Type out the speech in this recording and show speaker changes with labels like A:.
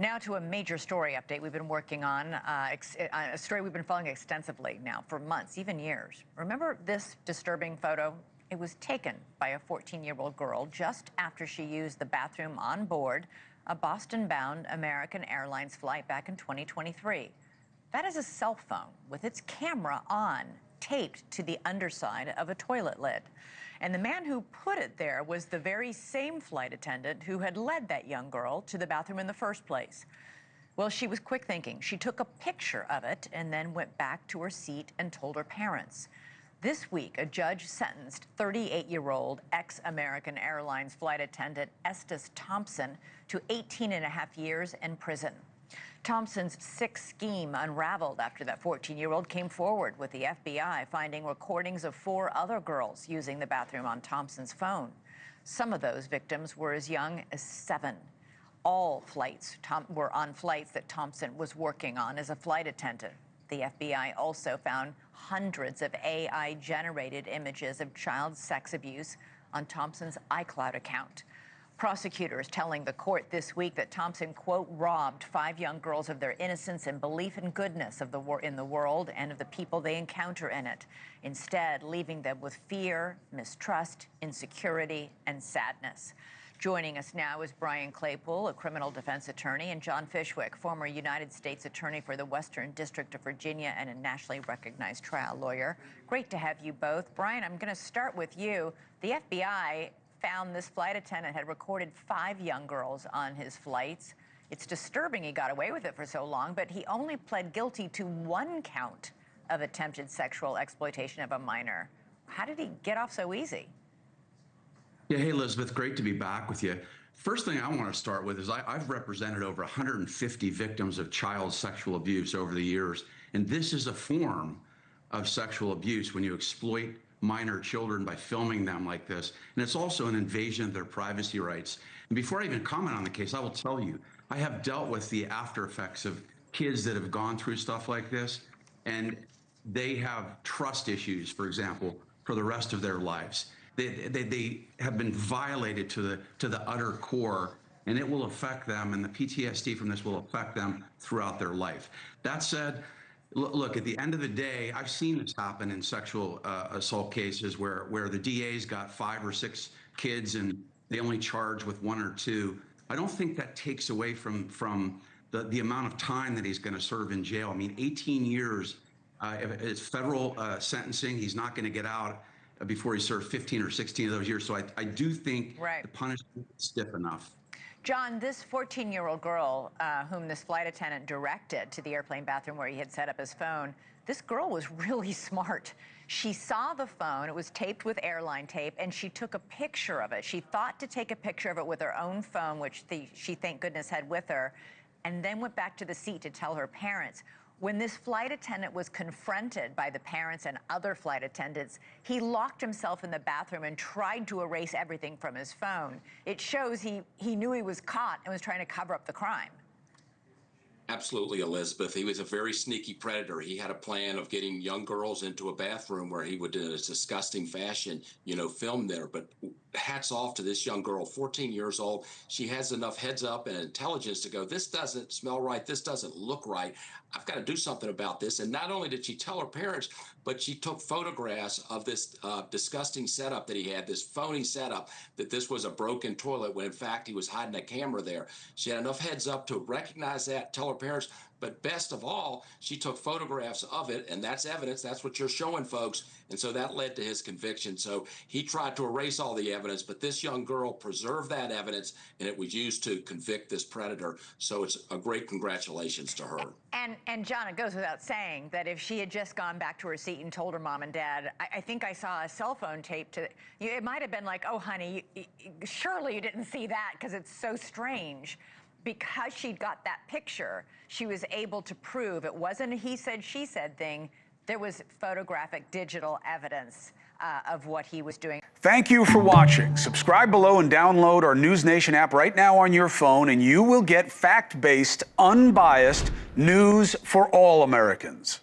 A: Now to a major story update we've been working on, a story we've been following extensively now for months, even years. Remember this disturbing photo? It was taken by a 14-year-old girl just after she used the bathroom on board a Boston-bound American Airlines flight back in 2023. That is a cell phone with its camera on, taped to the underside of a toilet lid. And the man who put it there was the very same flight attendant who had led that young girl to the bathroom in the first place. Well, she was quick thinking. She took a picture of it and then went back to her seat and told her parents. This week, a judge sentenced 38-year-old ex-American Airlines flight attendant Estes Thompson to 18.5 years in prison. Thompson's sick scheme unraveled after that 14-year-old came forward with the FBI finding recordings of 4 other girls using the bathroom on Thompson's phone. Some of those victims were as young as 7. All flights were on flights that Thompson was working on as a flight attendant. The FBI also found hundreds of AI-generated images of child sex abuse on Thompson's iCloud account. Prosecutors telling the court this week that Thompson, quote, robbed 5 young girls of their innocence and belief in goodness in the world and of the people they encounter in it, instead leaving them with fear, mistrust, insecurity, and sadness. Joining us now is Brian Claypool, a criminal defense attorney, and John Fishwick, former United States attorney for the Western District of Virginia and a nationally recognized trial lawyer. Great to have you both. Brian, I'm going to start with you. The FBI found this flight attendant had recorded 5 young girls on his flights. It's disturbing he got away with it for so long, but he only pled guilty to 1 count of attempted sexual exploitation of a minor. How did he get off so easy?
B: Yeah, hey, Elizabeth, great to be back with you. First thing I want to start with is I've represented over 150 victims of child sexual abuse over the years, and this is a form of sexual abuse when you exploit minor children by filming them like this. And it's also an invasion of their privacy rights. And before I even comment on the case, I will tell you, I have dealt with the after effects of kids that have gone through stuff like this, and they have trust issues, for example, for the rest of their lives. They have been violated to the utter core, and it will affect them, and the PTSD from this will affect them throughout their life. That said, look, at the end of the day, I've seen this happen in sexual assault cases where the DA's got 5 or 6 kids and they only charge with 1 or 2. I don't think that takes away from the amount of time that he's going to serve in jail. I mean, 18 years, it's federal sentencing. He's not going to get out before he served 15 or 16 of those years. So I do think the punishment is stiff enough.
A: John, this 14-year-old girl whom this flight attendant directed to the airplane bathroom where he had set up his phone, this girl was really smart. She saw the phone, it was taped with airline tape, and she took a picture of it. She thought to take a picture of it with her own phone, which she, thank goodness, had with her, and then went back to the seat to tell her parents. When this flight attendant was confronted by the parents and other flight attendants, he locked himself in the bathroom and tried to erase everything from his phone. It shows he knew he was caught and was trying to cover up the crime.
C: Absolutely, Elizabeth. He was a very sneaky predator. He had a plan of getting young girls into a bathroom where he would, in a disgusting fashion, film there. But hats off to this young girl, 14 years old. She has enough heads up and intelligence to go, this doesn't smell right. This doesn't look right. I've got to do something about this. And not only did she tell her parents, but she took photographs of this disgusting setup that he had, this phony setup, that this was a broken toilet when in fact he was hiding a camera there. She had enough heads up to recognize that, tell her parents, but best of all, she took photographs of it, and that's evidence. That's what you're showing, folks. And so that led to his conviction. So he tried to erase all the evidence, but this young girl preserved that evidence, and it was used to convict this predator. So it's a great congratulations to her.
A: And John, it goes without saying that if she had just gone back to her seat and told her mom and dad, I think I saw a cell phone tape to, it might have been like, oh, honey, surely you didn't see that because it's so strange. Because she got that picture, she was able to prove it wasn't a he said, she said thing. There was photographic digital evidence of what he was doing.
D: Thank you for watching. Subscribe below and download our NewsNation app right now on your phone, and you will get fact-based, unbiased news for all Americans.